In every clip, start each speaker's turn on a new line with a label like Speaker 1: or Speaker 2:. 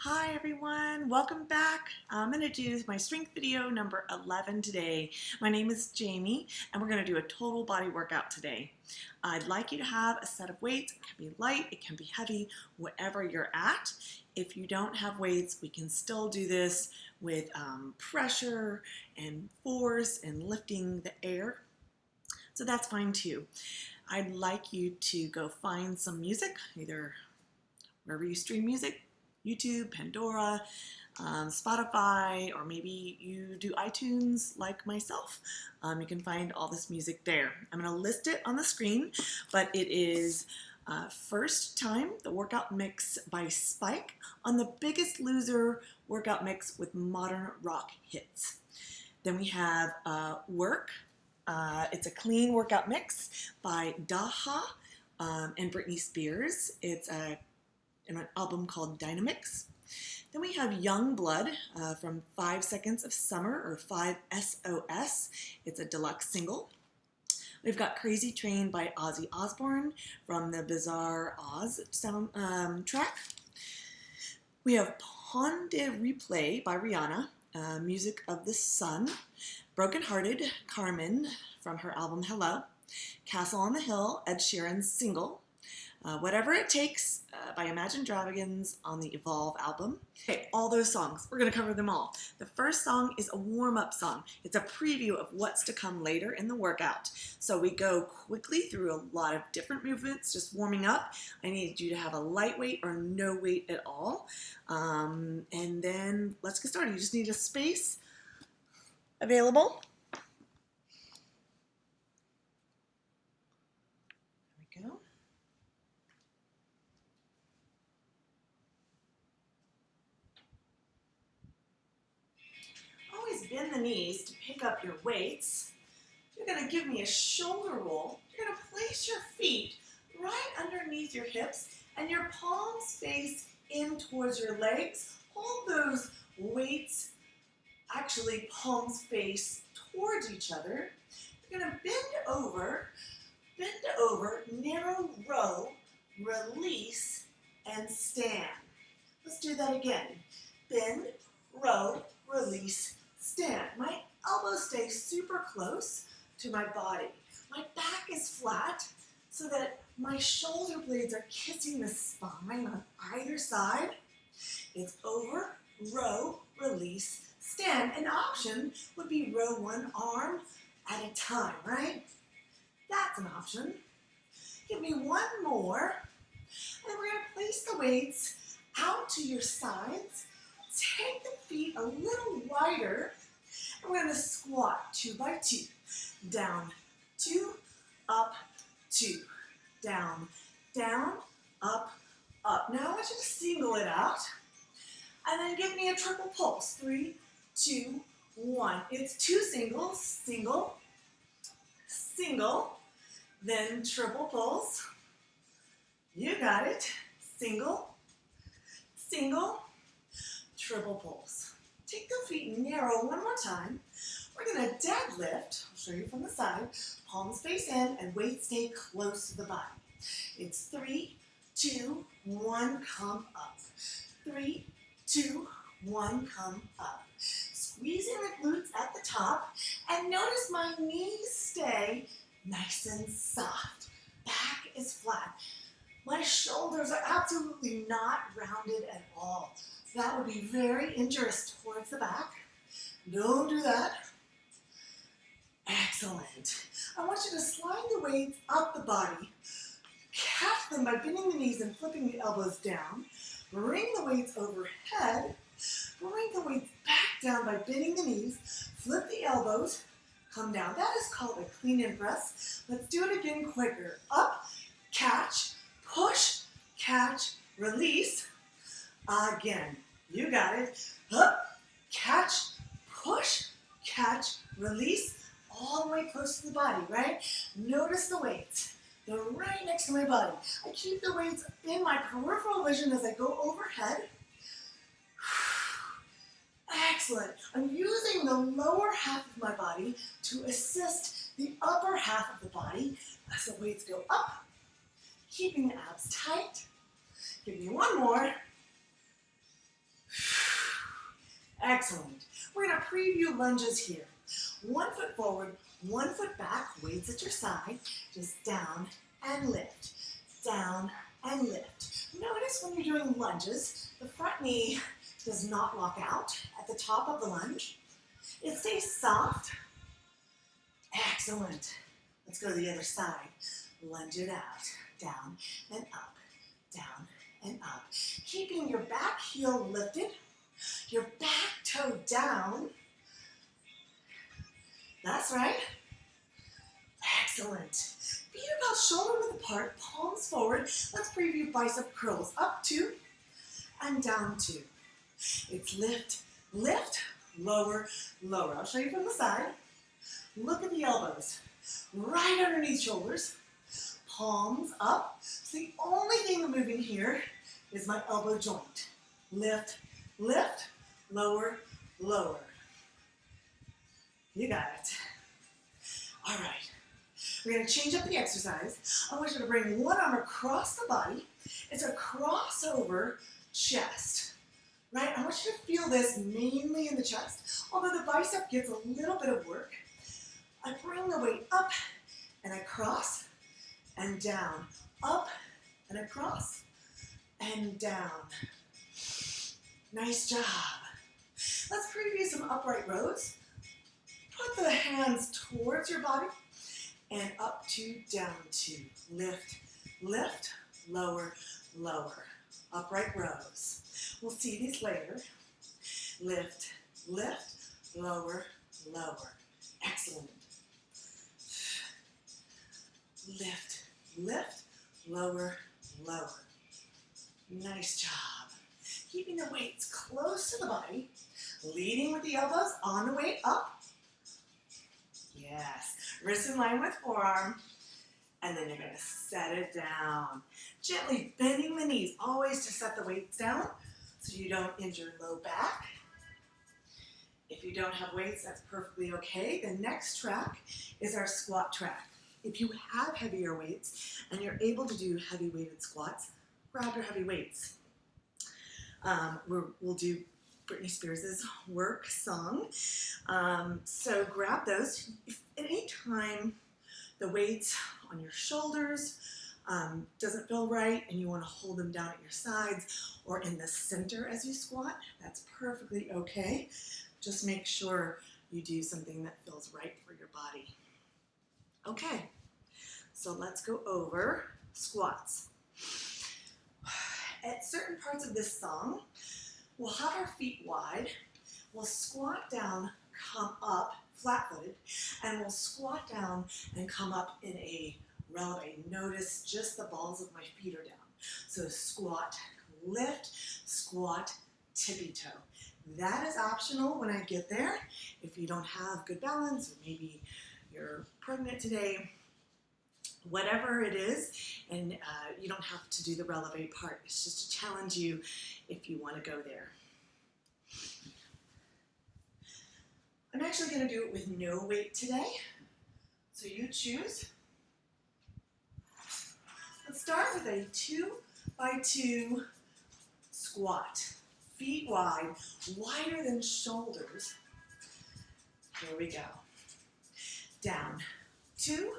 Speaker 1: Hi everyone, welcome back. I'm going to do my strength video number 11 today. My name is Jamie and we're going to do a total body workout today. I'd like you to have a set of weights. It can be light, it can be heavy, whatever you're at. If you don't have weights, we can still do this with pressure and force and lifting the air. So that's fine too. I'd like you to go find some music, either wherever you stream music, YouTube, Pandora, Spotify, or maybe you do iTunes like myself. You can find all this music there. I'm going to list it on the screen, but it is First Time, the workout mix by Spike on the Biggest Loser workout mix with modern rock hits. Then we have Work. It's a clean workout mix by Daha and Britney Spears. It's in an album called Dynamix. Then we have Young Blood from 5 Seconds of Summer, or 5 SOS. It's a deluxe single. We've got Crazy Train by Ozzy Osbourne from the Bizarre Oz soundtrack. We have Pon de Replay by Rihanna, Music of the Sun. Broken Hearted, Carmen from her album Hello. Castle on the Hill, Ed Sheeran's single. Whatever It Takes by Imagine Dragons on the Evolve album. Okay, all those songs, we're going to cover them all. The first song is a warm-up song. It's a preview of what's to come later in the workout. So we go quickly through a lot of different movements, just warming up. I need you to have a lightweight or no weight at all. And then let's get started. You just need a space available. There we go. Always bend the knees to pick up your weights. You're going to give me a shoulder roll. You're going to place your feet right underneath your hips and your palms face in towards your legs. Hold those weights, actually palms face towards each other. You're going to bend over, narrow row, release, and stand. Let's do that again. Bend, row, release, stand. My elbows stay super close to my body. My back is flat so that my shoulder blades are kissing the spine on either side. It's over, row, release, stand. An option would be row one arm at a time, right? That's an option. Give me one more. And then we're going to place the weights out to your sides. Take the feet a little wider, and we're going to squat 2 by 2. Down, 2, up, 2. Down, down, up, up. Now I want you to single it out, and then give me a triple pulse. 3, 2, 1. It's 2 singles, single, single, then triple pulse. You got it. Single, single, triple pulse. Take the feet narrow one more time. We're going to deadlift. I'll show you from the side. Palms face in and weight stay close to the body. It's 3, 2, 1, come up. 3, 2, 1, come up. Squeezing the glutes at the top, and notice my knees stay nice and soft. Back is flat. My shoulders are absolutely not rounded at all. That would be very injurious towards the back. Don't do that. Excellent. I want you to slide the weights up the body. Catch them by bending the knees and flipping the elbows down. Bring the weights overhead. Bring the weights back down by bending the knees. Flip the elbows. Come down. That is called a clean and press. Let's do it again quicker. Up, catch, push, catch, release. Again. You got it. Up, catch, push, catch, release. All the way close to the body, right? Notice the weights. They're right next to my body. I keep the weights in my peripheral vision as I go overhead. Excellent. I'm using the lower half of my body to assist the upper half of the body as the weights go up, keeping the abs tight. Give me one more. Excellent. We're going to preview lunges here. 1 foot forward, 1 foot back, weights at your side, just down and lift, down and lift. Notice when you're doing lunges, the front knee does not lock out at the top of the lunge. It stays soft. Excellent. Let's go to the other side. Lunge it out, down and up, down and up. Keeping your back heel lifted, your back toe down. That's right. Excellent. Feet about shoulder width apart, palms forward. Let's preview bicep curls. Up 2 and down 2. It's lift, lift, lower, lower. I'll show you from the side. Look at the elbows. Right underneath shoulders. Palms up. So the only thing moving here is my elbow joint. Lift, lift, lower, lower. You got it. All right. We're going to change up the exercise. I want you to bring one arm across the body. It's a crossover chest. Right? I want you to feel this mainly in the chest. Although the bicep gets a little bit of work. I bring the weight up and I cross and down. Up and I cross and down. Nice job. Let's preview some upright rows. Put the hands towards your body and up 2, down 2. Lift, lift, lower, lower. Upright rows. We'll see these later. Lift, lift, lower, lower. Excellent. Lift, lift, lower, lower. Nice job. Keeping the weights close to the body, leading with the elbows on the way up. Yes. Wrist in line with forearm. And then you're going to set it down. Gently bending the knees, always to set the weights down so you don't injure low back. If you don't have weights, that's perfectly okay. The next track is our squat track. If you have heavier weights and you're able to do heavy weighted squats, grab your heavy weights. We'll do Britney Spears' Work song. So grab those. If at any time the weights on your shoulders doesn't feel right and you want to hold them down at your sides or in the center as you squat, that's perfectly okay. Just make sure you do something that feels right for your body. Okay, so let's go over squats. At certain parts of this song, we'll have our feet wide, we'll squat down, come up flat-footed, and we'll squat down and come up in a releve. Notice just the balls of my feet are down. So squat, lift, squat, tippy toe. That is optional when I get there. If you don't have good balance, or maybe you're pregnant today, whatever it is, and you don't have to do the releve part. It's just to challenge you if you want to go there. I'm actually going to do it with no weight today, so you choose. Let's start with a 2x2 squat. Feet wide, wider than shoulders. Here we go. Down, 2,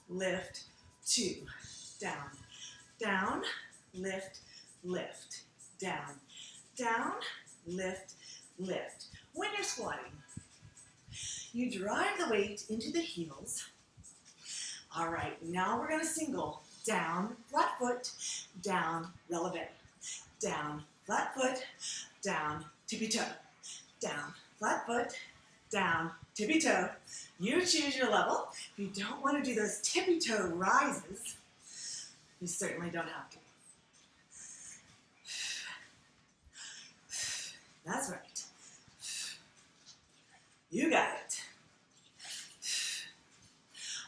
Speaker 1: lift, 2, down, down, lift, lift, down, down, lift, lift. When you're squatting, you drive the weight into the heels. All right, now we're gonna single. Down, flat foot, down, releve. Down, flat foot, down, tippy toe. Down, flat foot, down, tippy toe. You choose your level. If you don't want to do those tippy toe rises, you certainly don't have to. That's right. You got it.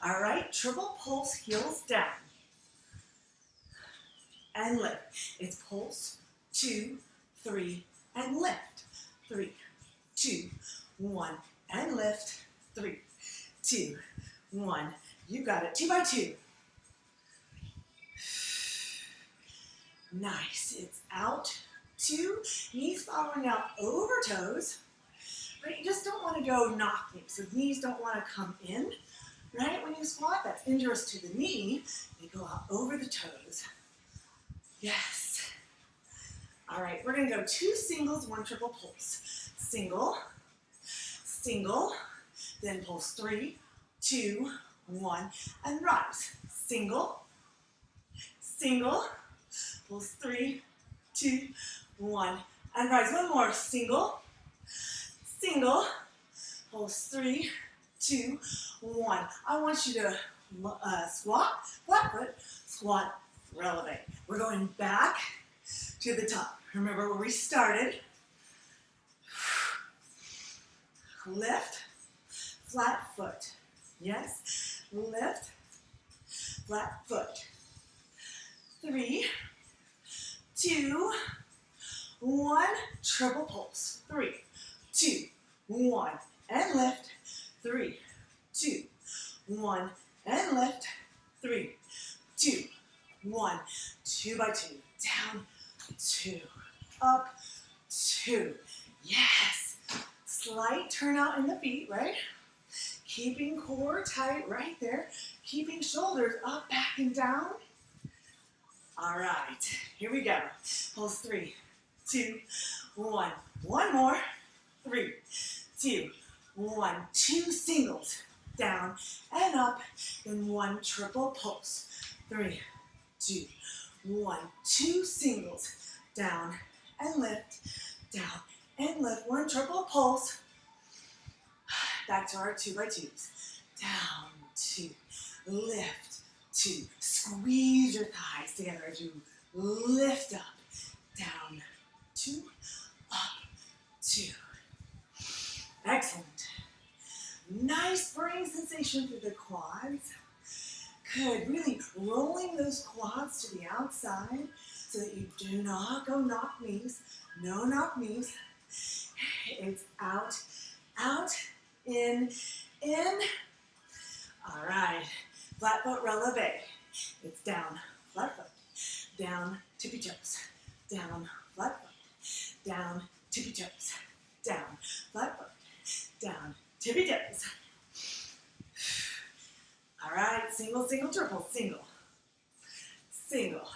Speaker 1: All right, triple pulse, heels down. And lift. It's pulse, 2, 3, and lift. 3, 2, 1, and lift. 3, 2, 1. You got it. 2x2. Nice. It's out. 2, knees following out over toes. But you just don't want to go knock knees. So knees don't want to come in, right? When you squat, that's injurious to the knee. They go out over the toes. Yes. All right, we're going to go 2 singles, 1 triple pulse. Single, single, then pulse 3, 2, 1, and rise. Single, single, pulse 3, 2, 1, and rise. One more. Single, single, pulse 3, 2, 1. I want you to squat, flat foot, squat, releve. We're going back to the top. Remember where we started. Lift, flat foot. Yes, lift, flat foot. 3, 2, 1, triple pulse. 3, 2, 1, and lift. 3, 2, 1, and lift. 3, 2, 1. 2 by 2. Down, 2. Up, 2. Yes. Slight turnout in the feet, right? Keeping core tight right there. Keeping shoulders up, back, and down. All right. Here we go. Pulse 3, 2, 1. One more. 3, 2, 1. 2 singles. Down and up. And 1 triple pulse. 3, 2, 1. 2 singles. Down and lift. Down and lift. 1 triple pulse. Back to our 2 by 2s. Down, 2. Lift, 2. Squeeze your thighs together as you lift up. Down, 2. Up, 2. Excellent. Nice burning sensation through the quads. Good. Really rolling those quads to the outside so that you do not go knock knees. No knock knees. It's out, out, in. All right. Flat foot releve. It's down, flat foot. Down, tippy toes. Down, flat foot. Down, tippy toes. Down, flat foot. Down, tippy toes. All right. Single, single, triple. Single. Single.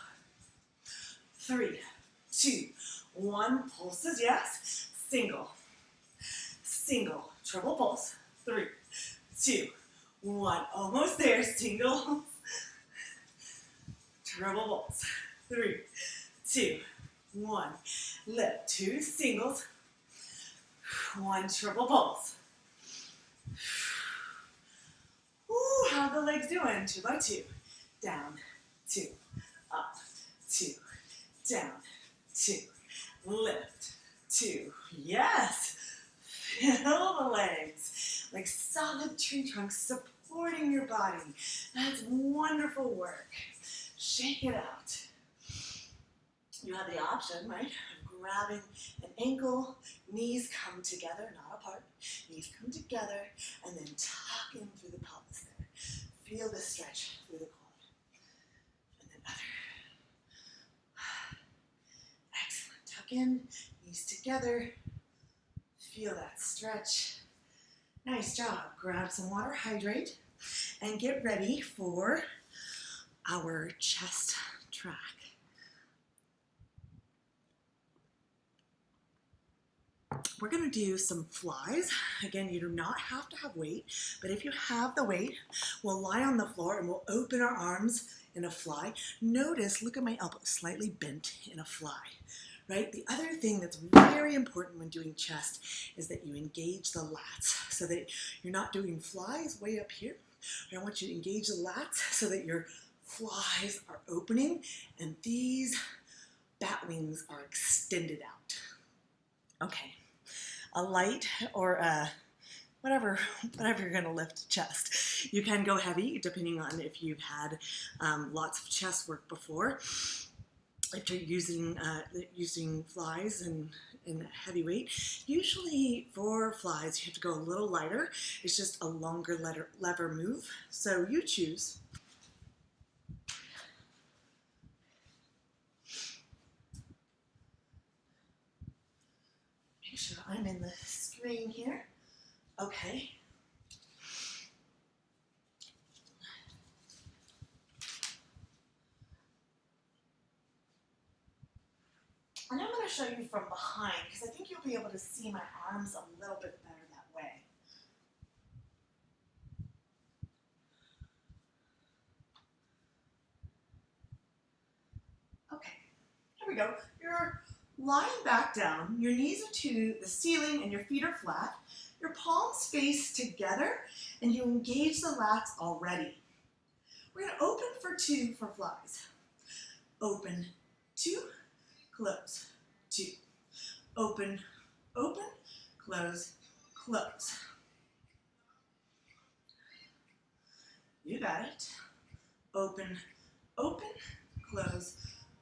Speaker 1: 3, 2, 1. Pulses, yes. Single. Single. Triple pulse. 3, 2, 1. Almost there. Single. Triple pulse. 3, 2, 1. Lift. 2 singles. 1 triple pulse. Ooh, how are the legs doing? 2 by 2. Down, 2. Up, 2. Down, 2. Lift, 2. Yes. Feel the legs like solid tree trunks supporting your body. That's wonderful work. Shake it out. You have the option, right, of grabbing an ankle, knees come together, not apart, knees come together, and then tuck in through the pelvis there. Feel the stretch through the quad. And then other. Excellent. Tuck in, knees together. Feel that stretch. Nice job. Grab some water, hydrate, and get ready for our chest track. We're going to do some flies. Again, you do not have to have weight, but if you have the weight, we'll lie on the floor and we'll open our arms in a fly. Notice, look at my elbow, slightly bent in a fly, right? The other thing that's very important when doing chest is that you engage the lats so that you're not doing flies way up here. I want you to engage the lats so that your flies are opening and these bat wings are extended out. Okay. A light or a whatever you're going to lift chest. You can go heavy depending on if you've had lots of chest work before. If you're using flies and heavy weight, usually for flies you have to go a little lighter. It's just a longer lever move. So you choose. Make sure I'm in the freeing here. Okay. And I'm going to show you from behind because I think you'll be able to see my arms a little bit better that way. Okay, here we go. You're lying back down. Your knees are to the ceiling and your feet are flat. Your palms face together and you engage the lats already. We're going to open for 2 for flies. Open, 2, close, 2. Open, open, close, close. You got it. Open, open, close,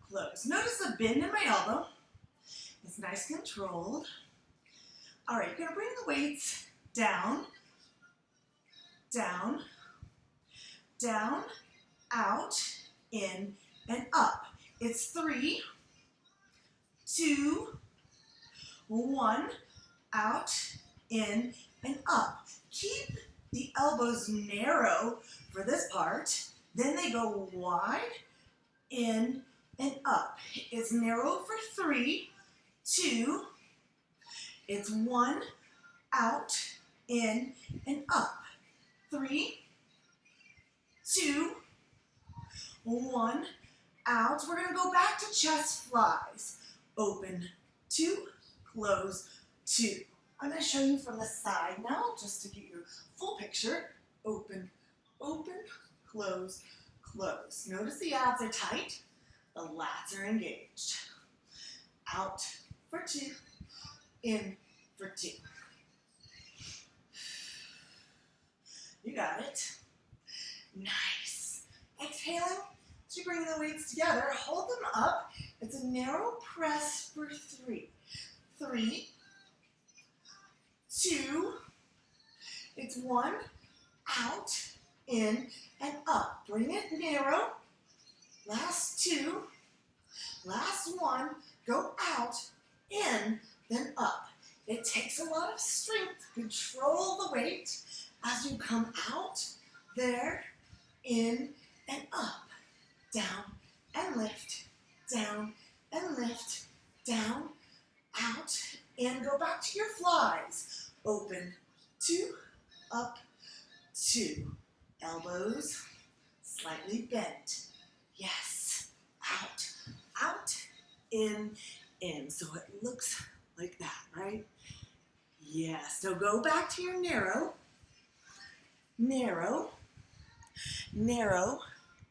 Speaker 1: close. Notice the bend in my elbow. It's nice and controlled. All right, you're going to bring the weights down, down, down, out, in, and up. It's 3, 2, 1, out, in, and up. Keep the elbows narrow for this part. Then they go wide, in, and up. It's narrow for 3, 2, it's 1, out, in, and up. 3, 2, 1, out. We're going to go back to chest flies. Open, 2, close, 2. I'm going to show you from the side now just to get your full picture. Open, open, close, close. Notice the abs are tight. The lats are engaged. Out for 2, in for 2. You got it. Nice. Exhaling. So you're bringing the weights together. Hold them up. It's a narrow press for 3. 3, 2, it's 1, out, in, and up. Bring it narrow. Last 2, last 1, go out, in, then up. It takes a lot of strength. Control the weight as you come out, there, in, and up. Down and lift, down and lift, down, out, and go back to your flies. Open, 2, up, 2. Elbows slightly bent. Yes, out, out, in. So it looks like that, right? Yes, so go back to your narrow, narrow, narrow,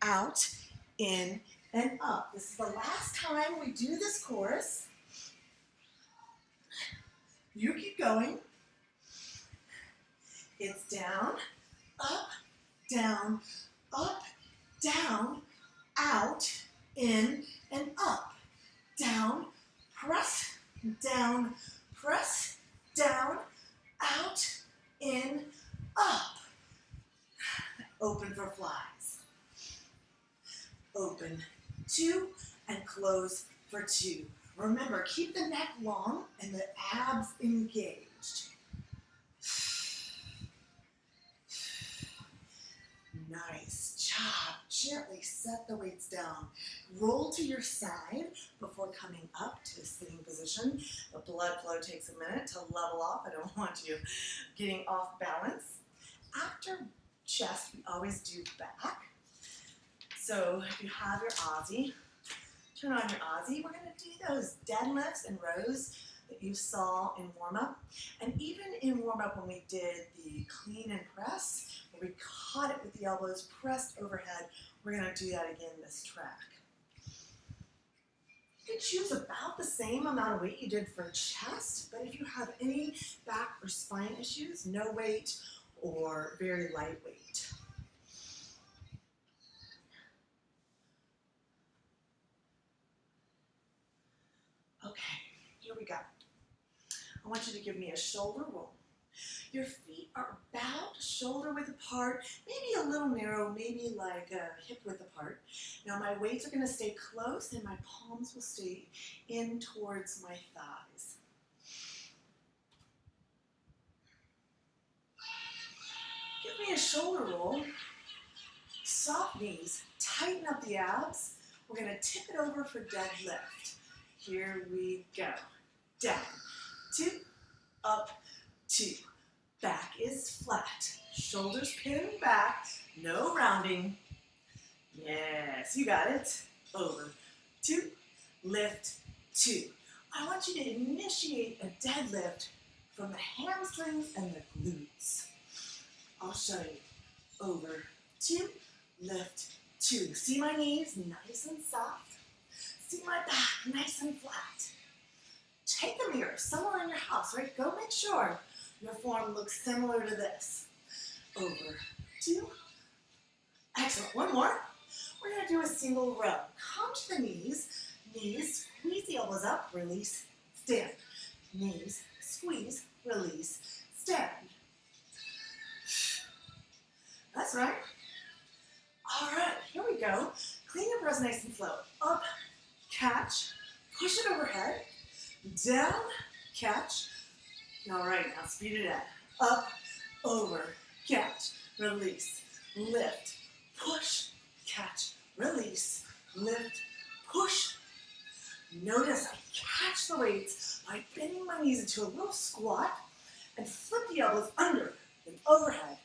Speaker 1: out, in, and up. This is the last time we do this course. You keep going. It's down, up, down, up, down, out, in, and up. Down, press, down, out, in, up. Open for flies. Open, 2, and close for 2. Remember, keep the neck long and the abs engaged. Nice job. Gently set the weights down. Roll to your side before coming up to a sitting position. The blood flow takes a minute to level off. I don't want you getting off balance. After chest, we always do back. So if you have your Aussie, turn on your Aussie. We're going to do those deadlifts and rows that you saw in warm-up. And even in warm-up when we did the clean and press, where we caught it with the elbows pressed overhead, we're going to do that again this track. You can choose about the same amount of weight you did for chest, but if you have any back or spine issues, no weight or very lightweight. Okay, here we go. I want you to give me a shoulder roll. Your feet are about shoulder width apart, maybe a little narrow, maybe like a hip width apart. Now my weights are going to stay close and my palms will stay in towards my thighs. Give me a shoulder roll. Soft knees. Tighten up the abs. We're going to tip it over for deadlift. Here we go. Down, 2, up, 2. Back is flat. Shoulders pinned back. No rounding. Yes, you got it. Over, 2, lift, 2. I want you to initiate a deadlift from the hamstrings and the glutes. I'll show you. Over, 2, lift, 2. See my knees, nice and soft. See my back, nice and flat. Take a mirror somewhere in your house, right? Go make sure your form looks similar to this. Over, 2. Excellent. One more. We're going to do a single row. Come to the knees. Knees, squeeze the elbows up, release, stand. Knees, squeeze, release, stand. That's right. All right, here we go. Clean your breath nice and slow. Up, catch, push it overhead, down, catch. All right, now speed it up. Up, over, catch, release, lift, push, catch, release, lift, push. Notice I catch the weights by bending my knees into a little squat and flip the elbows under and overhead.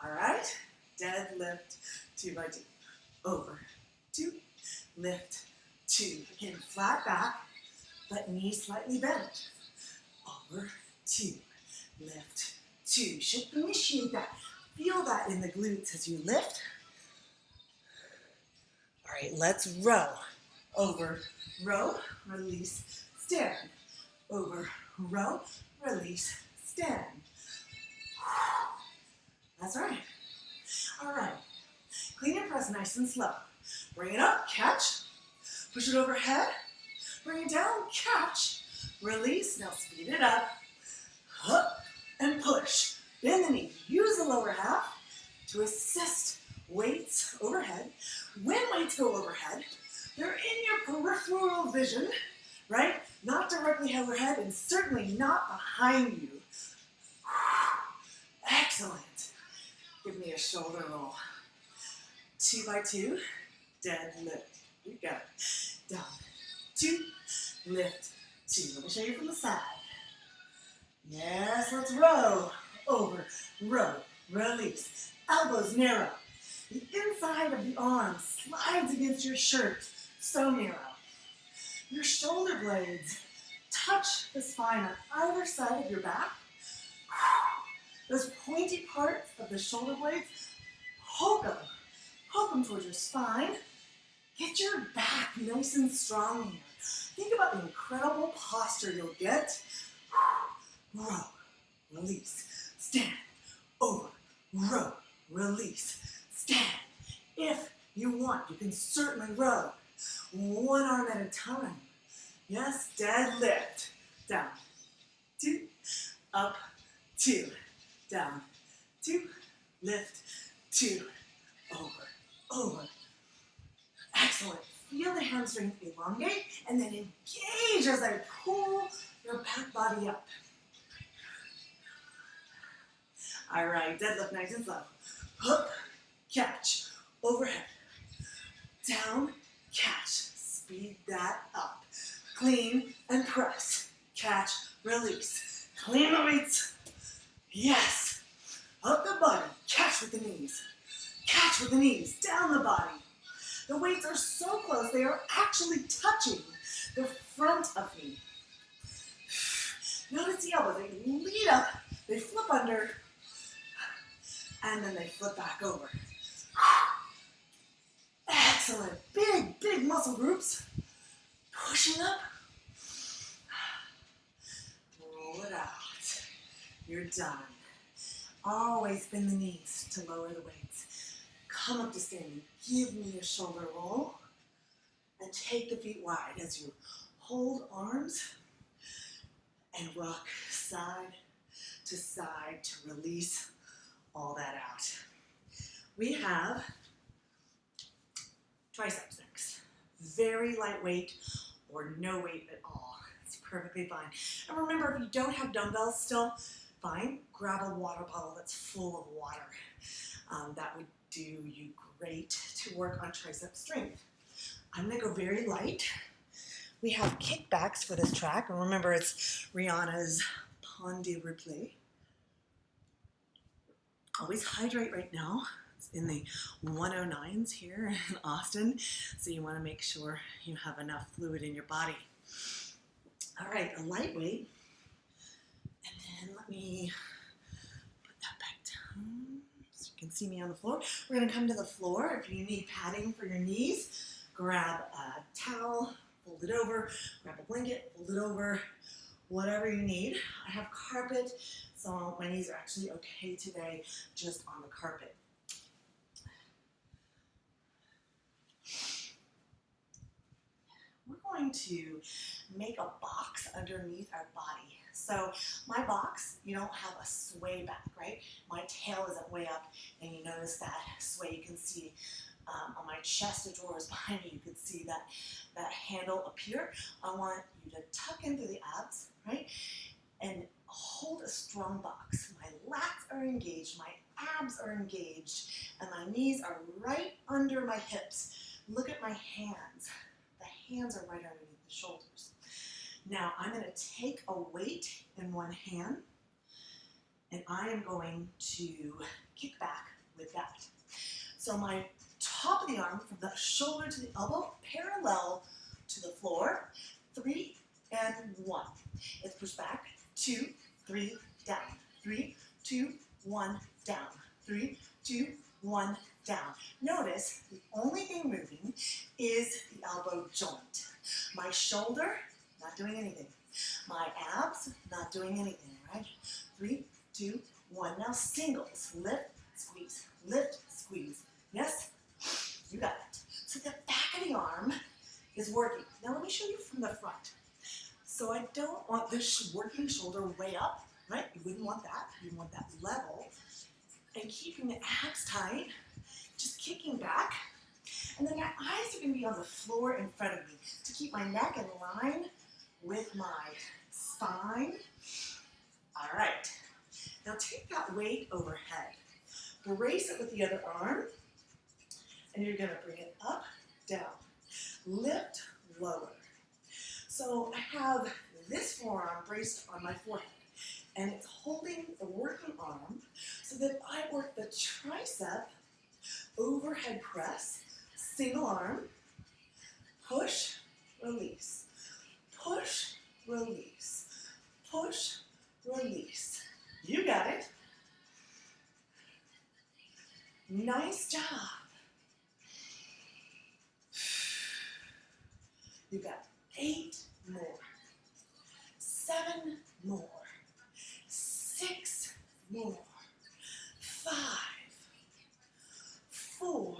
Speaker 1: All right, deadlift, 2 by 2. Over, 2, lift, 2. Again, flat back, but knees slightly bent. Over, 2, lift, 2. You should initiate that. Feel that in the glutes as you lift. All right, let's row. Over, row, release, stand. Over, row, release, stand. That's right. All right. Clean and press nice and slow. Bring it up, catch. Push it overhead. Bring it down, catch. Release. Now speed it up. Up and push. Bend the knee. Use the lower half to assist weights overhead. When weights go overhead, they're in your peripheral vision, right? Not directly overhead and certainly not behind you. Excellent. Give me a shoulder roll. 2 by 2, deadlift. You got it. Down, 2, lift, 2. Let me show you from the side. Yes, let's row. Over, row, release. Elbows narrow. The inside of the arm slides against your shirt. So narrow. Your shoulder blades touch the spine on either side of your back. Those pointy parts of the shoulder blades, poke them towards your spine. Get your back nice and strong here. Think about the incredible posture you'll get. Row, release, stand, over, row, release, stand. If you want, you can certainly row. One arm at a time. Yes, deadlift. Down, 2, up, 2. Down, 2, lift, 2, over. Excellent. Feel the hamstrings elongate and then engage as I pull your back body up. All right, deadlift nice and slow. Up, catch, overhead. Down, catch. Speed that up. Clean and press. Catch, release. Clean the weights. Yes. Up the body. Catch with the knees. Catch with the knees. Down the body. The weights are so close, they are actually touching the front of me. Notice the elbows. They lead up, they flip under, and then they flip back over. Excellent. Big muscle groups. Pushing up. Roll it out. You're done. Always bend the knees to lower the weights. Come up to standing. Give me a shoulder roll. And take the feet wide as you hold arms and rock side to release all that out. We have triceps next. Very lightweight or no weight at all. It's perfectly fine. And remember, if you don't have dumbbells still, fine, grab a water bottle that's full of water. That would do you great to work on tricep strength. I'm gonna go very light. We have kickbacks for this track, and remember it's Rihanna's Pas de Replay. Always hydrate right now. It's in the 109s here in Austin, so you want to make sure you have enough fluid in your body. All right, a lightweight, and then let me put that back down so you can see me on the floor. We're going to come to the floor. If you need padding for your knees, grab a towel, fold it over, grab a blanket, fold it over, whatever you need. I have carpet, so my knees are actually okay today, just on the carpet. We're going to make a box underneath our body. So my box, you don't have a sway back, right? My tail isn't way up, and you notice that sway. You can see on my chest, the drawers behind me, you can see that handle up here. I want you to tuck into the abs, right? And hold a strong box. My lats are engaged, my abs are engaged, and my knees are right under my hips. Look at my hands. The hands are right underneath the shoulders. Now I'm going to take a weight in one hand, and I am going to kick back with that. So my top of the arm, from the shoulder to the elbow, parallel to the floor. 3 and 1. It's pushed back. 2, 3, down. 3, 2, 1, down. 3, 2, 1, down. Notice the only thing moving is the elbow joint. My shoulder, not doing anything. My abs, not doing anything, right? 3, 2, 1. Now singles. Lift, squeeze. Lift, squeeze. Yes? You got it. So the back of the arm is working. Now let me show you from the front. So I don't want this working shoulder way up, right? You wouldn't want that. You want that level. And keeping the abs tight, just kicking back. And then my eyes are going to be on the floor in front of me to keep my neck in line with my spine. All right. Now take that weight overhead. Brace it with the other arm. And you're going to bring it up, down. Lift, lower. So I have this forearm braced on my forehead, and it's holding the working arm so that I work the tricep, overhead press, single arm, push, release, push, release, push, release. You got it. Nice job. You got 8 more, 7 more, 6 more, 5, 4.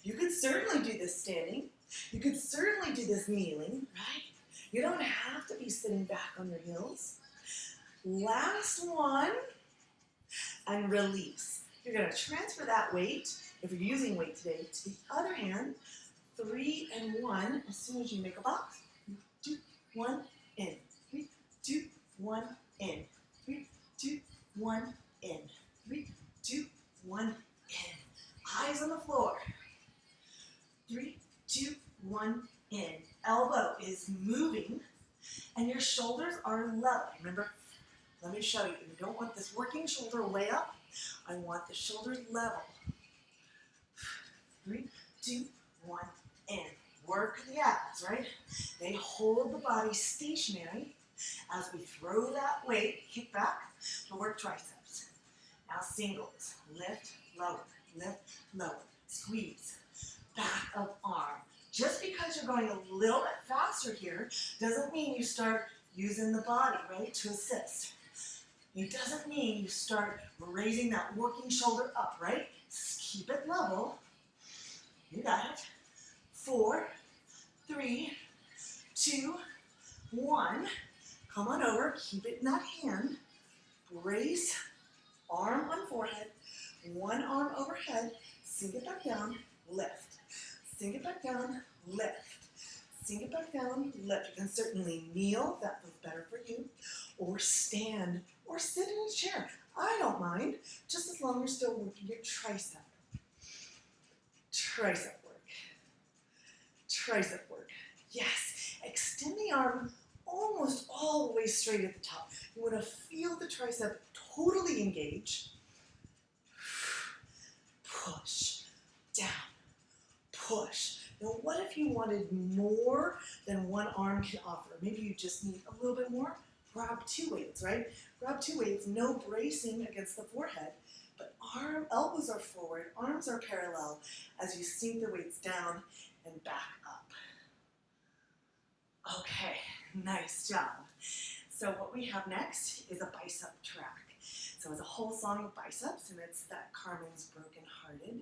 Speaker 1: You could certainly do this standing. You could certainly do this kneeling, right? You don't have to be sitting back on your heels. Last one, and release. You're going to transfer that weight, if you're using weight today, to the other hand. 3 and 1, as soon as you make a box. 3, 2, 1, in. 3, 2, 1, in. 3, 2, 1, in. 3, 2, 1, in. Eyes on the floor. 3, 2, 1, in. Elbow is moving, and your shoulders are level. Remember, let me show you. You don't want this working shoulder way up. I want the shoulders level. 3, 2, 1, in. Work the abs, right? They hold the body stationary as we throw that weight, kick back to work triceps. Now singles. Lift, lower, squeeze. Back of arm. Just because you're going a little bit faster here doesn't mean you start using the body, right, to assist. It doesn't mean you start raising that working shoulder up, right? Just keep it level. You got it. 4, 3, 2, 1. Come on over. Keep it in that hand. Brace. Arm on forehead. One arm overhead. Sink it back down. Lift. Sink it back down. Lift. Sink it back down. Lift. You can certainly kneel if that feels better for you. Or stand or sit in a chair. I don't mind, just as long as you're still working your tricep. Tricep work. Tricep work. Yes. Extend the arm almost all the way straight at the top. You want to feel the tricep totally engage. Push. Down. Push. Now, what if you wanted more than one arm can offer? Maybe you just need a little bit more. Grab 2 weights, right? Grab 2 weights, no bracing against the forehead, but elbows are forward, arms are parallel as you sink the weights down and back up. Okay, nice job. So what we have next is a bicep track. So it's a whole song of biceps, and it's that Carmen's Broken Hearted.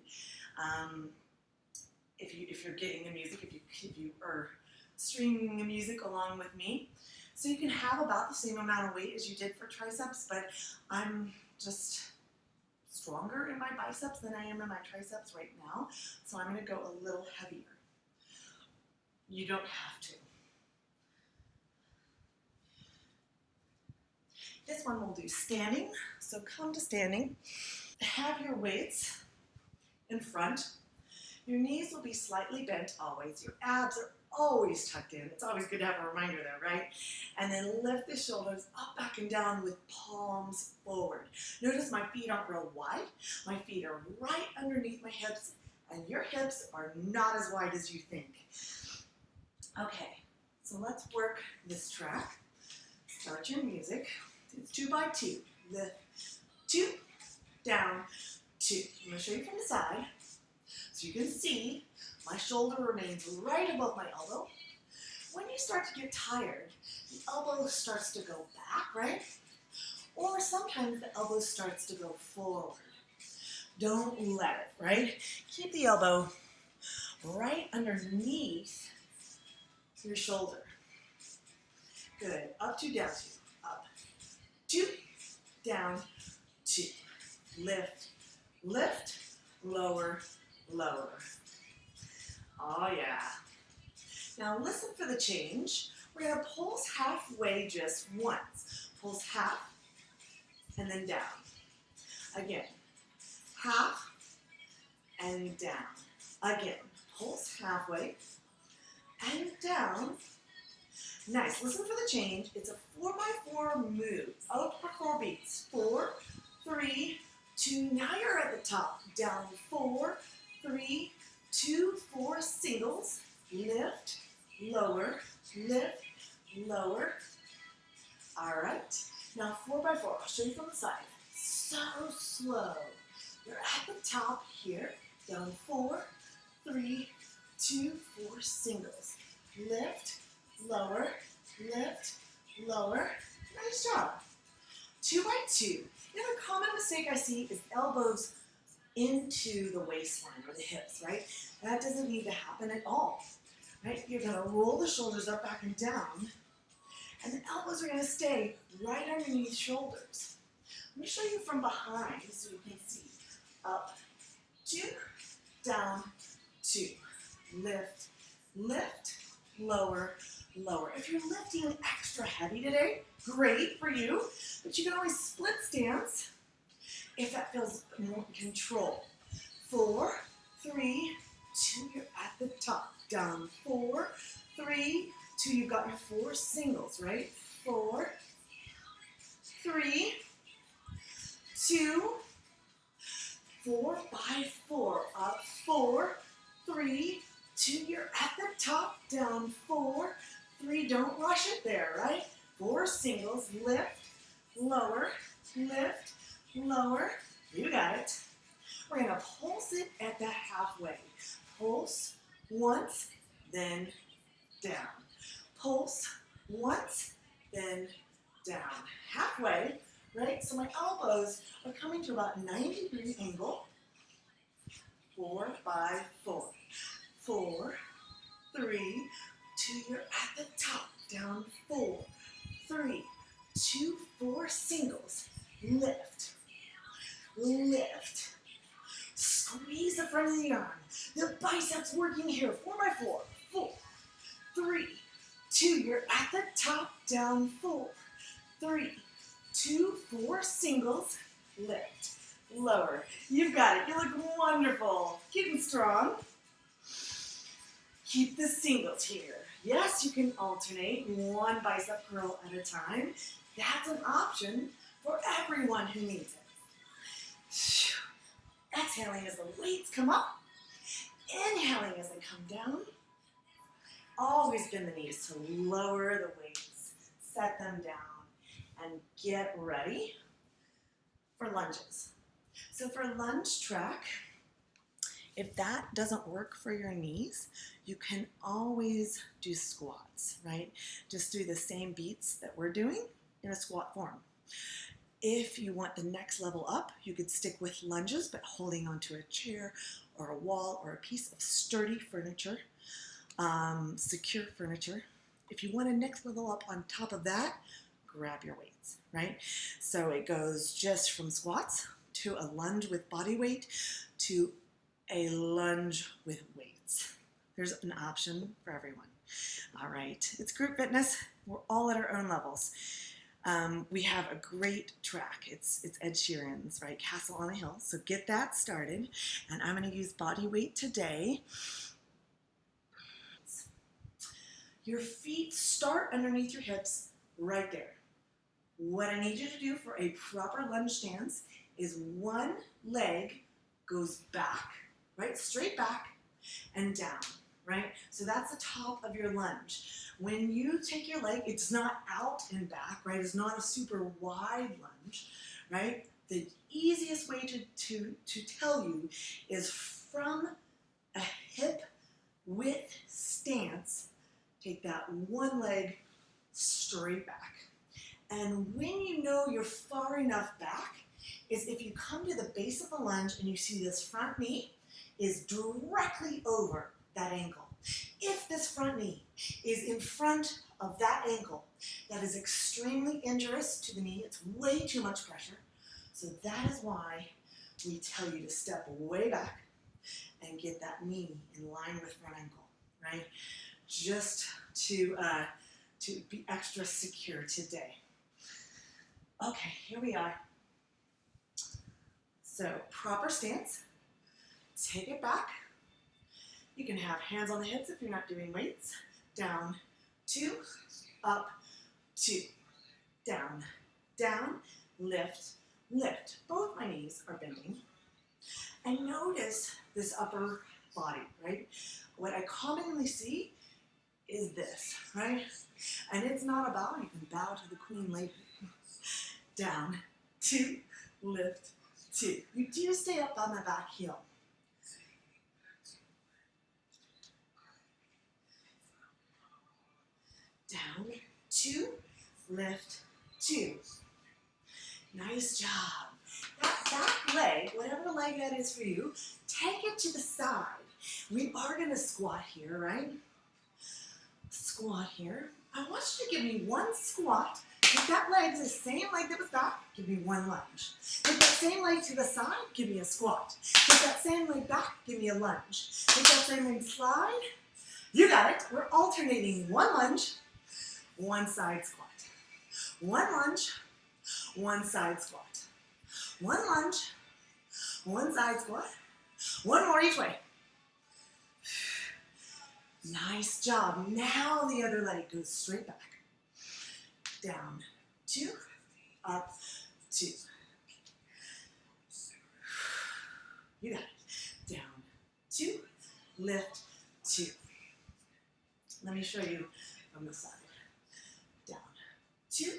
Speaker 1: If you're getting the music, if you are streaming the music along with me. So you can have about the same amount of weight as you did for triceps, but I'm just stronger in my biceps than I am in my triceps right now. So I'm going to go a little heavier. You don't have to. This one we'll do standing. So come to standing. Have your weights in front. Your knees will be slightly bent always. Your abs are always tucked in. It's always good to have a reminder there, right? And then lift the shoulders up, back, and down with palms forward. Notice my feet aren't real wide. My feet are right underneath my hips, and your hips are not as wide as you think. Okay, so let's work this track. Start your music. It's 2 by 2. Lift, 2, down, 2. I'm going to show you from the side. So you can see my shoulder remains right above my elbow. When you start to get tired, the elbow starts to go back, right? Or sometimes the elbow starts to go forward. Don't let it, right? Keep the elbow right underneath your shoulder. Good. Up, 2, down, 2. Up, 2, down, 2. Lift, lift, lower, lower. Oh yeah. Now listen for the change. We're going to pulse halfway just once. Pulse half and then down. Again. Half and down. Again. Pulse halfway and down. Nice. Listen for the change. It's a 4 by 4 move. Up for 4 beats. 4, 3, 2. Now you're at the top. Down 4, 3, 2, 4 singles. Lift, lower, lift, lower. All right. Now 4 by 4. I'll show you from the side. So slow. You're at the top here. Down 4, 3, 2, 4 singles. Lift, lower, lift, lower. Nice job. 2 by 2. The other common mistake I see is elbows into the waistline or the hips, right? That doesn't need to happen at all, right? You're going to roll the shoulders up, back, and down, and the elbows are going to stay right underneath shoulders. Let me show you from behind so you can see. Up, 2, down, 2. Lift, lift, lower, lower. If you're lifting extra heavy today, great for you, but you can always split stance if that feels more control. 4, 3, 2, you're at the top. Down 4, 3, 2, you've got your 4 singles, right? 4, 3, 2, 4 by 4. Up 4, 3, 2, you're at the top. Down 4, 3, don't rush it there, right? 4 singles, lift, lower, lift, lower. You got it. We're going to pulse it at the halfway. Pulse once, then down. Pulse once, then down. Halfway, right? So my elbows are coming to about 90-degree angle. 4 by 4. 4, 3, 2, you're at the top. Down 4, 3, 2, 4 singles. Lift, lift. Squeeze the front of the arm. The biceps working here. 4 by 4. 4, 3, 2. You're at the top. Down 4, 3, 2 for singles, lift, lower. You've got it. You look wonderful. Keep strong. Keep the singles here. Yes, you can alternate one bicep curl at a time. That's an option for everyone who needs it. Exhaling as the weights come up. Inhaling as they come down. Always bend the knees to lower the weights. Set them down and get ready for lunges. So for lunge track, if that doesn't work for your knees, you can always do squats, right? Just do the same beats that we're doing in a squat form. If you want the next level up, you could stick with lunges, but holding onto a chair or a wall or a piece of sturdy furniture, secure furniture. If you want a next level up on top of that, grab your weights, right? So it goes just from squats to a lunge with body weight to a lunge with weights. There's an option for everyone. All right, it's group fitness. We're all at our own levels. We have a great track. It's Ed Sheeran's, right? Castle on a Hill. So get that started. And I'm going to use body weight today. Your feet start underneath your hips right there. What I need you to do for a proper lunge stance is one leg goes back, right? Straight back and down, right? So that's the top of your lunge. When you take your leg, it's not out and back, right? It's not a super wide lunge, right? The easiest way to tell you is from a hip width stance, take that one leg straight back. And when you know you're far enough back is if you come to the base of the lunge and you see this front knee is directly over that ankle. If this front knee is in front of that ankle, that is extremely injurious to the knee. It's way too much pressure. So that is why we tell you to step way back and get that knee in line with front ankle, right? Just to be extra secure today. Okay, here we are. So proper stance, take it back. You can have hands on the hips if you're not doing weights. Down, 2, up, 2, down, down, lift, lift. Both my knees are bending. And notice this upper body, right? What I commonly see is this, right? And it's not a bow. You can bow to the queen later. Down, 2, lift, 2. You do stay up on the back heel. Down, 2, lift, 2. Nice job. That back leg, whatever leg that is for you, take it to the side. We are going to squat here, right? Squat here. I want you to give me one squat. Take that leg to the same leg that was back, give me one lunge. Take that same leg to the side, give me a squat. Take that same leg back, give me a lunge. Take that same leg slide. You got it. We're alternating one lunge, one side squat. One lunge, one side squat. One lunge, one side squat. One more each way. Nice job. Now the other leg goes straight back. Down, 2, up, 2. You got it. Down, 2, lift, 2. Let me show you from the side. Down, 2,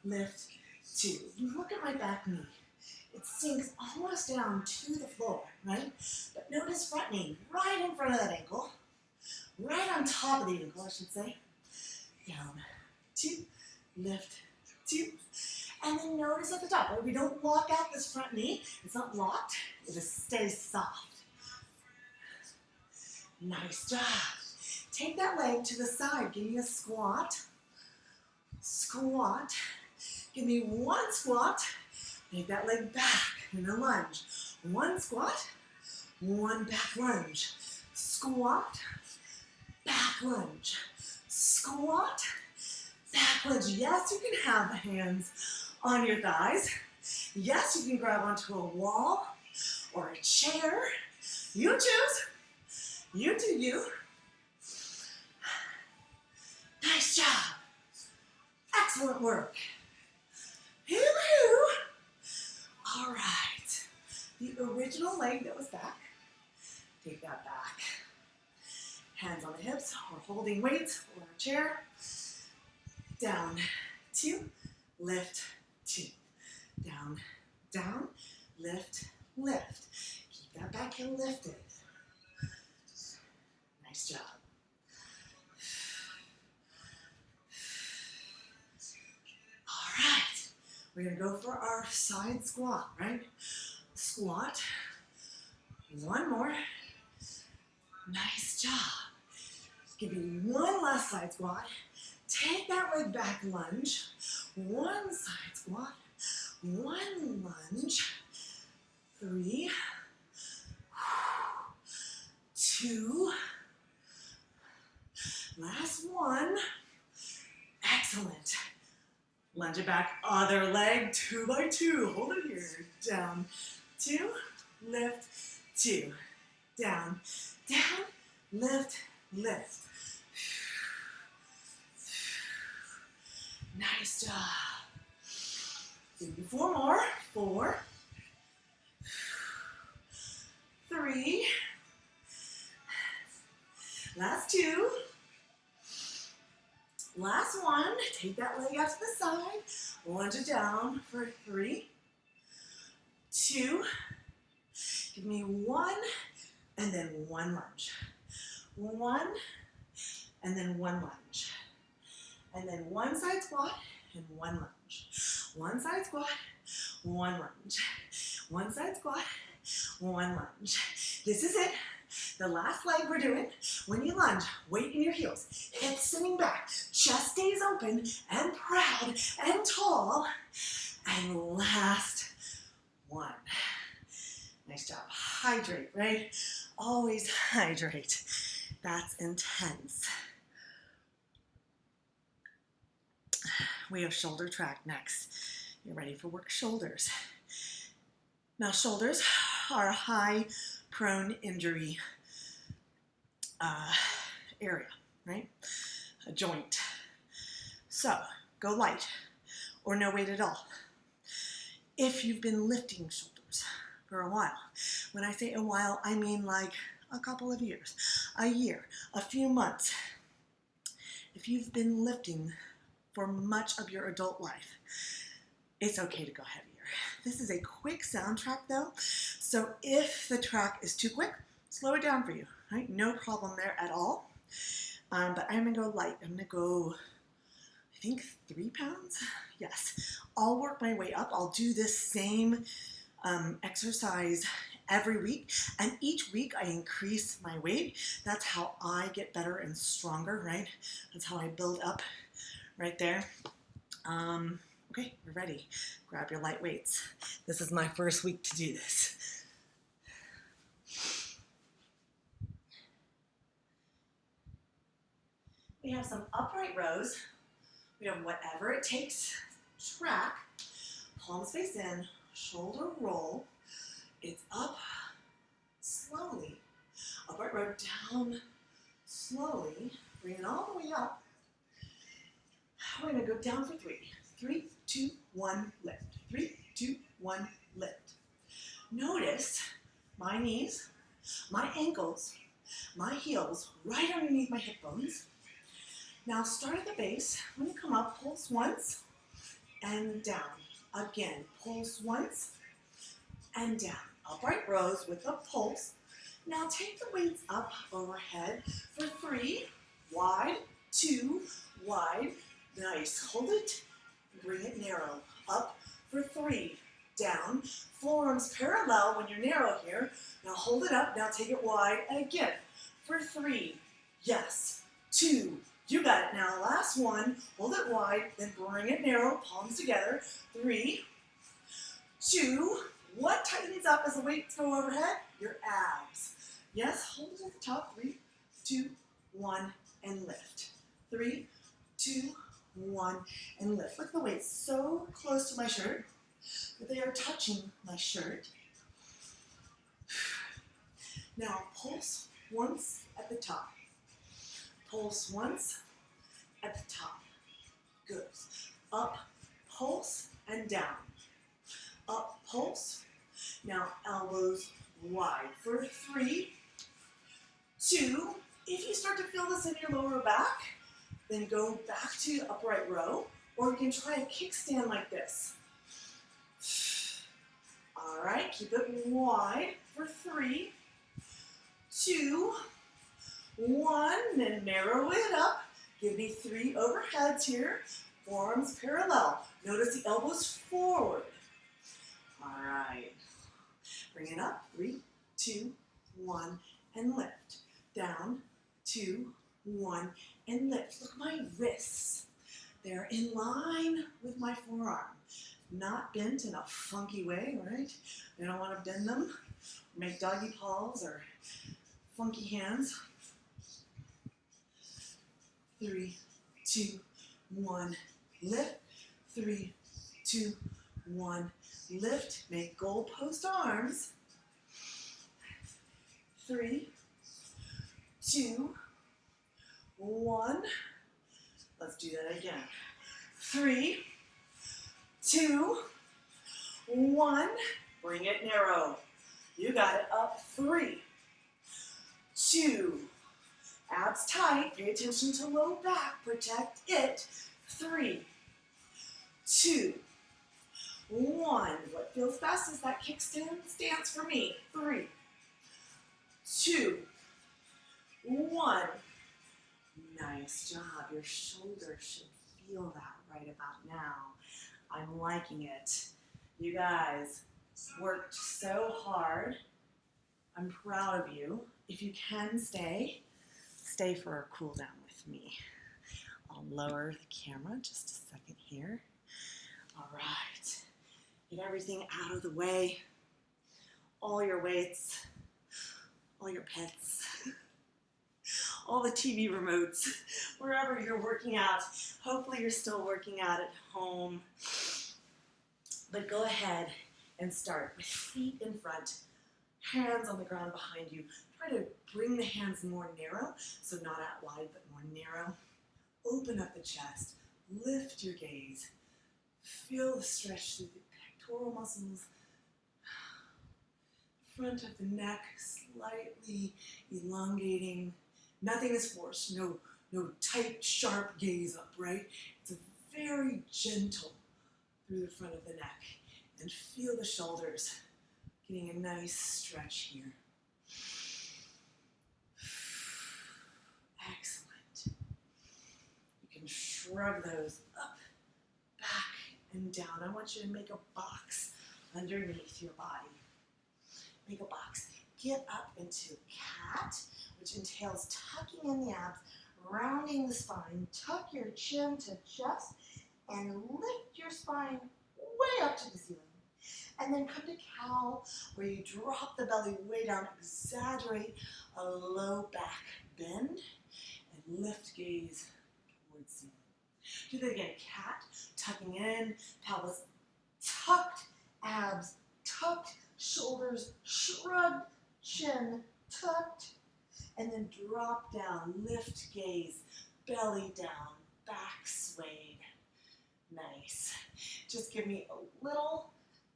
Speaker 1: lift, 2. Look at my back knee. It sinks almost down to the floor, right? But notice front knee right in front of that ankle. Right on top of the ankle, I should say. Down, 2, lift, 2. And then notice at the top, right? We don't lock out this front knee. It's not locked. It just stays soft. Nice job. Take that leg to the side. Give me a squat. Squat. Give me one squat. Take that leg back in a lunge. One squat, one back lunge. Squat, back lunge. Squat, back lunge. Yes, you can have the hands on your thighs. Yes, you can grab onto a wall or a chair. You choose. You do you. Nice job. Excellent work. Hoo-hoo. All right. The original leg that was back, take that back. Hands on the hips or holding weights or a chair. Down, 2, lift, 2. Down, down, lift, lift. Keep that back heel lifted. Nice job. All right, we're gonna go for our side squat, right? Squat, 1 more. Nice job. Give you 1 last side squat. Take that leg back lunge. 1 side squat. 1 lunge. 3, 2. Last 1. Excellent. Lunge it back. Other leg. 2 by 2. Hold it here. Down. 2. Lift. 2. Down. Down. Lift. Lift. Nice job. Give me 4 more. 4, 3. Last 2. Last 1. Take that leg out to the side. Lunge it down for 3, 2. Give me 1, and then 1 lunge. 1, and then 1 lunge. And then 1 side squat and 1 lunge. 1 side squat, 1 lunge. 1 side squat, 1 lunge. This is it. The last leg we're doing. When you lunge, weight in your heels, hips sitting back, chest stays open and proud and tall. And last 1. Nice job. Hydrate, right? Always hydrate. That's intense. We have shoulder track next. You're ready for work shoulders. Now shoulders are a high prone injury area, right? A joint. So go light or no weight at all. If you've been lifting shoulders for a while, when I say a while, I mean like a couple of years, a year, a few months. If you've been lifting for much of your adult life, it's okay to go heavier. This is a quick soundtrack though, so if the track is too quick, slow it down for you, right? No problem there at all. But I'm gonna go light. I'm gonna go, I think 3 pounds? Yes. I'll work my way up. I'll do this same exercise every week, and each week I increase my weight. That's how I get better and stronger, right? That's how I build up right there. Okay, we're ready. Grab your light weights. This is my first week to do this. We have some upright rows. We have whatever it takes. Track, palms face in, shoulder roll. It's up slowly. Upright row down slowly. Bring it all the way up. We're going to go down for 3. 3, 2, 1, lift. 3, 2, 1, lift. Notice my knees, my ankles, my heels right underneath my hip bones. Now start at the base. When you come up, pulse once and down. Again, pulse once and down. Upright rows with a pulse. Now take the weights up overhead for 3, wide, 2, wide. Nice. Hold it. Bring it narrow. Up for 3. Down. Forearms parallel when you're narrow here. Now hold it up. Now take it wide. And again, for 3. Yes. 2. You got it. Now last 1. Hold it wide. Then bring it narrow. Palms together. 3. 2. What tightens up as the weights go overhead? Your abs. Yes. Hold it at the top. 3, 2, 1, and lift. 3, 2, 1, and lift. Look at the weights so close to my shirt that they are touching my shirt. Now pulse once at the top. Pulse once at the top. Good. Up, pulse, and down. Up, pulse. Now elbows wide for 3, 2. If you start to feel this in your lower back, then go back to upright row, or you can try a kickstand like this. All right, keep it wide for 3, 2, 1, then narrow it up. Give me 3 overheads here. Forearms parallel. Notice the elbows forward. All right. Bring it up. 3, 2, 1, and lift. Down, 2, 1, and lift. Look at my wrists. They're in line with my forearm. Not bent in a funky way, right? I don't want to bend them. Make doggy paws or funky hands. 3, 2, 1, lift. 3, 2, 1, lift. Make goalpost arms. 3, 2, 1. Let's do that again. 3, 2, 1. Bring it narrow. You got it. Up. 3, 2. Abs tight. Pay attention to low back. Protect it. 3, 2, 1. What feels best is that kickstand stance for me. 3, 2, 1. Nice job. Your shoulders should feel that right about now. I'm liking it. You guys worked so hard. I'm proud of you. If you can stay for a cool down with me. I'll lower the camera just a second here. All right. Get everything out of the way. All your weights, all your pets, all the TV remotes, wherever you're working out. Hopefully you're still working out at home. But go ahead and start with feet in front, hands on the ground behind you. Try to bring the hands more narrow, so not out wide, but more narrow. Open up the chest, lift your gaze. Feel the stretch through the pectoral muscles. Front of the neck slightly elongating. Nothing is forced, no tight, sharp gaze up, right? It's a very gentle through the front of the neck. And feel the shoulders getting a nice stretch here. Excellent. You can shrug those up, back, and down. I want you to make a box underneath your body. Make a box. Get up into cat, which entails tucking in the abs, rounding the spine, tuck your chin to chest, and lift your spine way up to the ceiling. And then come to cow, where you drop the belly way down, exaggerate a low back bend, and lift gaze towards ceiling. Do that again. Cat, tucking in, pelvis tucked, abs tucked, shoulders shrugged, chin tucked, and then drop down, lift gaze, belly down, back swayed. Nice. Just give me a little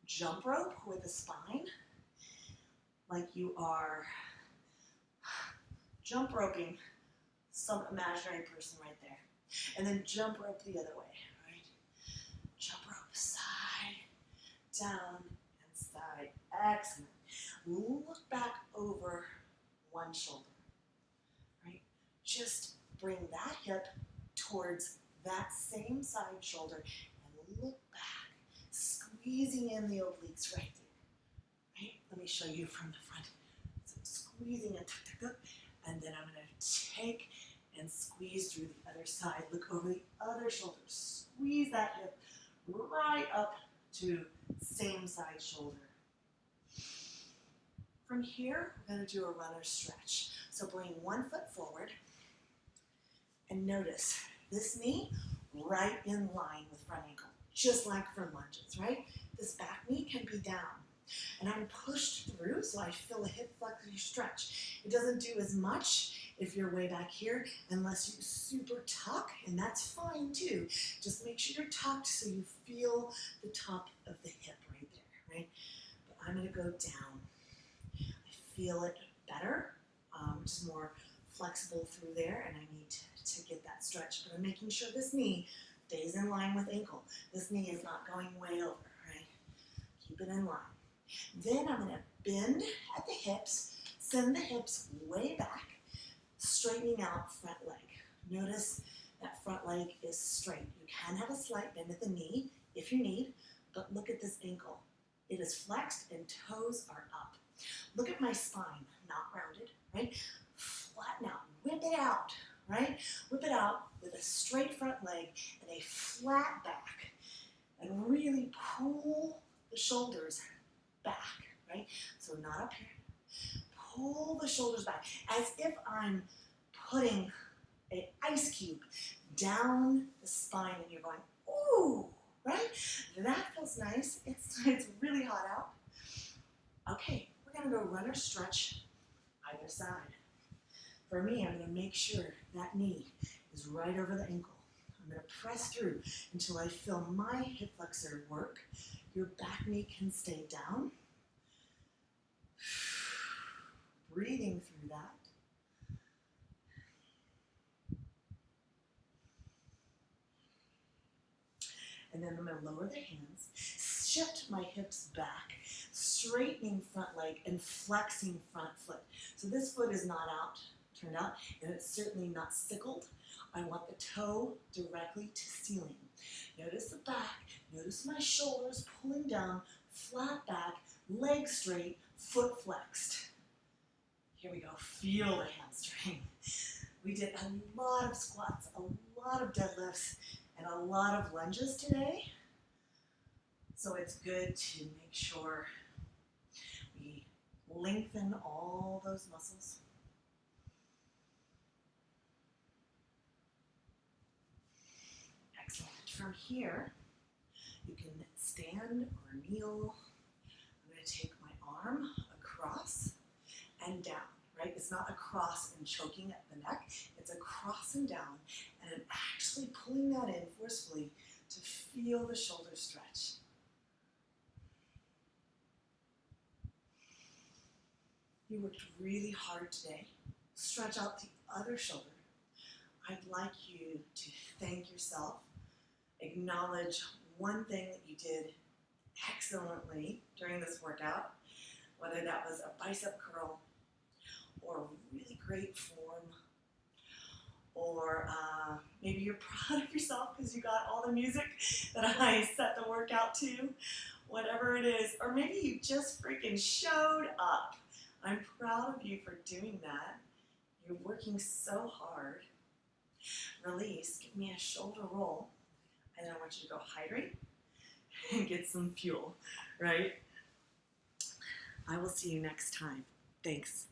Speaker 1: jump rope with the spine, like you are jump roping some imaginary person right there. And then jump rope the other way, right? Jump rope side, down, and side. Excellent. Look back over one shoulder, right? Just bring that hip towards that same side shoulder and look back, squeezing in the obliques right there, right? Let me show you from the front. So squeezing and tuck, tuck, tuck, and then I'm going to take and squeeze through the other side. Look over the other shoulder. Squeeze that hip right up to same side shoulder. From here, we're going to do a runner stretch. So bring one foot forward and notice this knee right in line with front ankle, just like for lunges, right? This back knee can be down. And I'm pushed through, so I feel a hip flexor stretch. It doesn't do as much if you're way back here, unless you super tuck, and that's fine too. Just make sure you're tucked so you feel the top of the hip right there, right? But I'm gonna go down. I feel it better, just more flexible through there, and I need to get that stretch. But I'm making sure this knee stays in line with ankle. This knee is not going way over, right? Keep it in line. Then I'm going to bend at the hips, send the hips way back, straightening out front leg. Notice that front leg is straight. You can have a slight bend at the knee if you need, but look at this ankle. It is flexed and toes are up. Look at my spine, not rounded, right? Flatten out, whip it out, right? Whip it out with a straight front leg and a flat back, and really pull the shoulders back, right? So not up here. Pull the shoulders back as if I'm putting an ice cube down the spine and you're going, ooh, right? That feels nice. It's really hot out. Okay, we're gonna go runner stretch either side. For me, I'm gonna make sure that knee is right over the ankle. I'm gonna press through until I feel my hip flexor work. Your back knee can stay down. Breathing through that. And then I'm going to lower the hands, shift my hips back, straightening front leg and flexing front foot. So this foot is not out, turned out, and it's certainly not sickled. I want the toe directly to ceiling. Notice the back, notice my shoulders pulling down, flat back, leg straight, foot flexed. Here we go, feel the hamstring. We did a lot of squats, a lot of deadlifts, and a lot of lunges today. So it's good to make sure we lengthen all those muscles. Excellent. From here, you can stand or kneel. I'm going to take my arm across and down, right? It's not across and choking at the neck. It's across and down, and I'm actually pulling that in forcefully to feel the shoulder stretch. You worked really hard today. Stretch out the other shoulder. I'd like you to thank yourself. Acknowledge one thing that you did excellently during this workout, whether that was a bicep curl or really great form, or maybe you're proud of yourself because you got all the music that I set the workout to, whatever it is, or maybe you just freaking showed up. I'm proud of you for doing that. You're working so hard. Release, give me a shoulder roll, and then I want you to go hydrate and get some fuel, right? I will see you next time. Thanks.